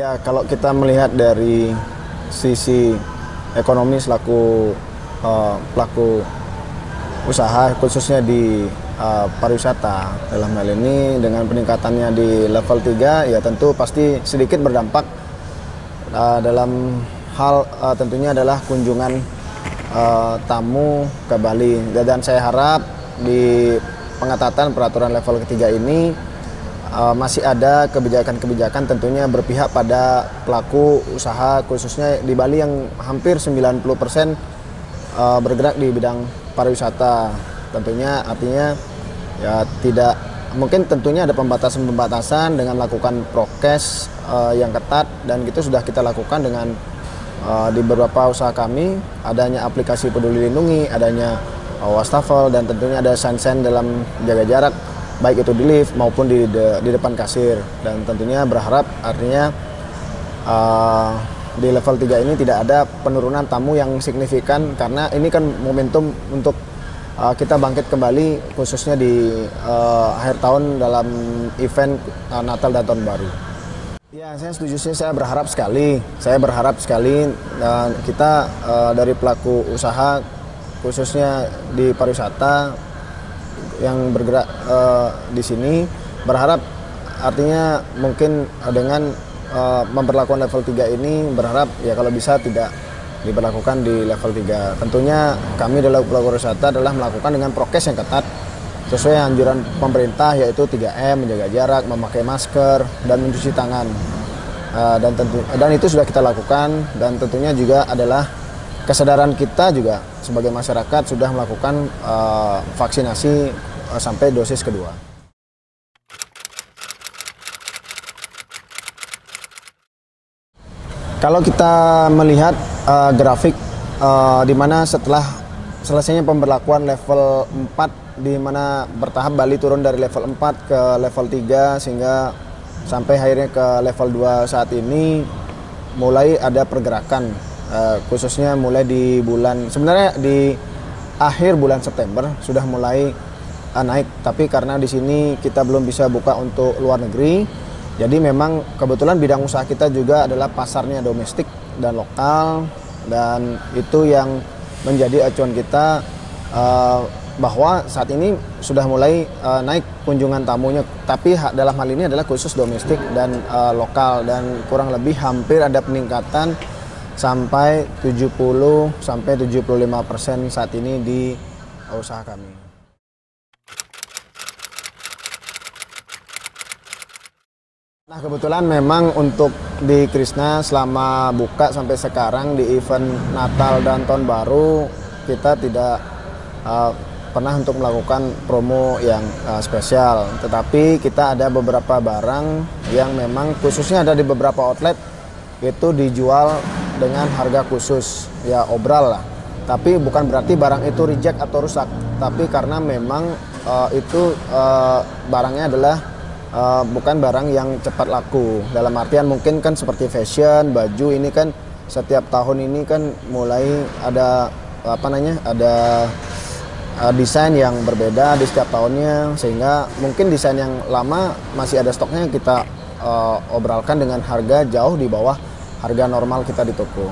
Ya, kalau kita melihat dari sisi ekonomi selaku pelaku usaha khususnya di pariwisata dalam hal ini dengan peningkatannya di level 3 ya tentu pasti sedikit berdampak dalam hal tentunya adalah kunjungan tamu ke Bali, dan saya harap di pengetatan peraturan level ketiga ini masih ada kebijakan-kebijakan tentunya berpihak pada pelaku usaha khususnya di Bali yang hampir 90% bergerak di bidang pariwisata. Tentunya artinya ya tidak mungkin tentunya ada pembatasan-pembatasan dengan melakukan prokes yang ketat, dan itu sudah kita lakukan dengan di beberapa usaha kami, adanya aplikasi Peduli Lindungi, adanya wastafel, dan tentunya ada sign-sign dalam jaga jarak baik itu di lift maupun di depan kasir. Dan tentunya berharap artinya di level 3 ini tidak ada penurunan tamu yang signifikan, karena ini kan momentum untuk kita bangkit kembali khususnya di akhir tahun dalam event Natal dan Tahun Baru. Ya, saya setuju sih, saya berharap sekali kita dari pelaku usaha khususnya di pariwisata yang bergerak di sini berharap artinya mungkin dengan memperlakukan level 3 ini berharap ya kalau bisa tidak diberlakukan di level 3. Tentunya kami dalam pelaku pariwisata adalah melakukan dengan prokes yang ketat sesuai anjuran pemerintah, yaitu 3M, menjaga jarak, memakai masker, dan mencuci tangan. Dan itu sudah kita lakukan, dan tentunya juga adalah kesadaran kita juga sebagai masyarakat sudah melakukan vaksinasi sampai dosis kedua. Kalau kita melihat grafik di mana setelah selesainya pemberlakuan level 4, di mana bertahap Bali turun dari level 4 ke level 3 sehingga sampai akhirnya ke level 2 saat ini, mulai ada pergerakan khususnya mulai di bulan, sebenarnya di akhir bulan September sudah mulai naik, tapi karena di sini kita belum bisa buka untuk luar negeri, jadi memang kebetulan bidang usaha kita juga adalah pasarnya domestik dan lokal, dan itu yang menjadi acuan kita bahwa saat ini sudah mulai naik kunjungan tamunya, tapi dalam hal ini adalah khusus domestik dan lokal, dan kurang lebih hampir ada peningkatan sampai 70-75% saat ini di usaha kami. Nah, kebetulan memang untuk di Krishna selama buka sampai sekarang di event Natal dan Tahun Baru kita tidak pernah untuk melakukan promo yang spesial, tetapi kita ada beberapa barang yang memang khususnya ada di beberapa outlet itu dijual dengan harga khusus, ya obral lah. Tapi bukan berarti barang itu reject atau rusak, tapi karena memang itu barangnya adalah bukan barang yang cepat laku. Dalam artian mungkin kan seperti fashion, baju ini kan setiap tahun ini kan mulai ada ada desain yang berbeda di setiap tahunnya, sehingga mungkin desain yang lama masih ada stoknya, kita obralkan dengan harga jauh di bawah harga normal kita di toko.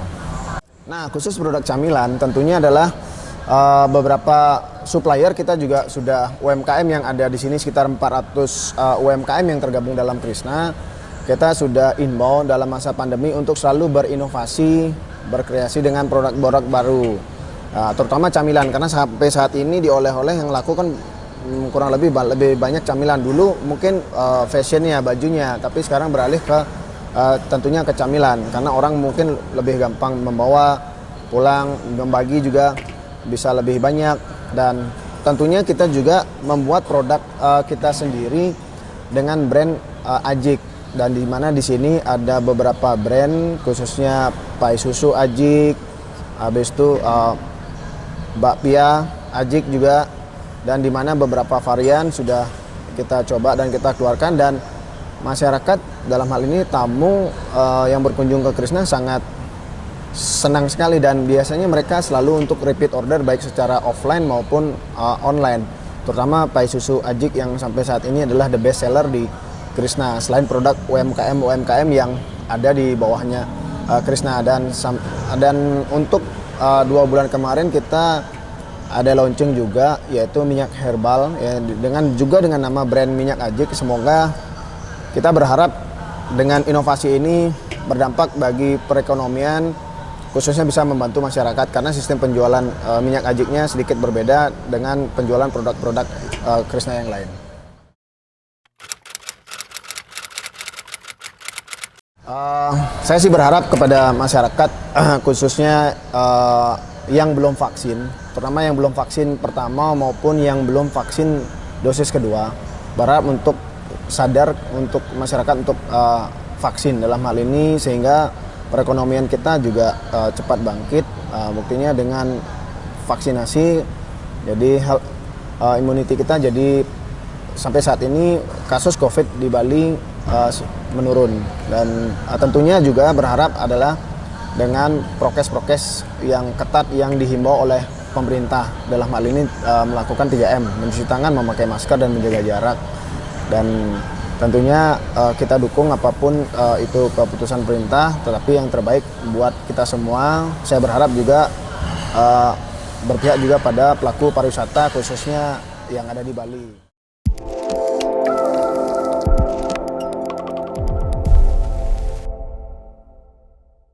Nah, khusus produk camilan tentunya adalah beberapa supplier kita juga sudah UMKM yang ada di sini, sekitar 400 UMKM yang tergabung dalam Krishna. Kita sudah inbound dalam masa pandemi untuk selalu berinovasi, berkreasi dengan produk-produk baru, terutama camilan, karena sampai saat ini di oleh-oleh yang laku kan kurang lebih banyak camilan. Dulu mungkin fashionnya, bajunya, tapi sekarang beralih ke tentunya ke camilan, karena orang mungkin lebih gampang membawa pulang, membagi juga bisa lebih banyak. Dan tentunya kita juga membuat produk kita sendiri dengan brand Ajik, dan di mana di sini ada beberapa brand khususnya pai susu Ajik, habis itu bakpia Ajik juga, dan di mana beberapa varian sudah kita coba dan kita keluarkan, dan masyarakat dalam hal ini tamu yang berkunjung ke Krishna sangat senang sekali, dan biasanya mereka selalu untuk repeat order baik secara offline maupun online, terutama pai susu Ajik yang sampai saat ini adalah the best seller di Krishna, selain produk UMKM yang ada di bawahnya Krishna, dan untuk 2 bulan kemarin kita ada launching juga, yaitu minyak herbal ya, dengan nama brand Minyak Ajik. Semoga kita berharap dengan inovasi ini berdampak bagi perekonomian, khususnya bisa membantu masyarakat, karena sistem penjualan minyak ajiknya sedikit berbeda dengan penjualan produk-produk Krishna yang lain. Saya sih berharap kepada masyarakat, khususnya yang belum vaksin, terutama yang belum vaksin pertama maupun yang belum vaksin dosis kedua, berharap untuk sadar, untuk masyarakat untuk vaksin dalam hal ini, sehingga perekonomian kita juga cepat bangkit. Buktinya dengan vaksinasi, jadi immunity kita jadi sampai saat ini kasus COVID di Bali menurun, dan tentunya juga berharap adalah dengan prokes-prokes yang ketat yang dihimbau oleh pemerintah, dalam hal ini melakukan 3M, mencuci tangan, memakai masker, dan menjaga jarak. Dan tentunya kita dukung apapun itu keputusan perintah, tetapi yang terbaik buat kita semua. Saya berharap juga berpihak juga pada pelaku pariwisata, khususnya yang ada di Bali.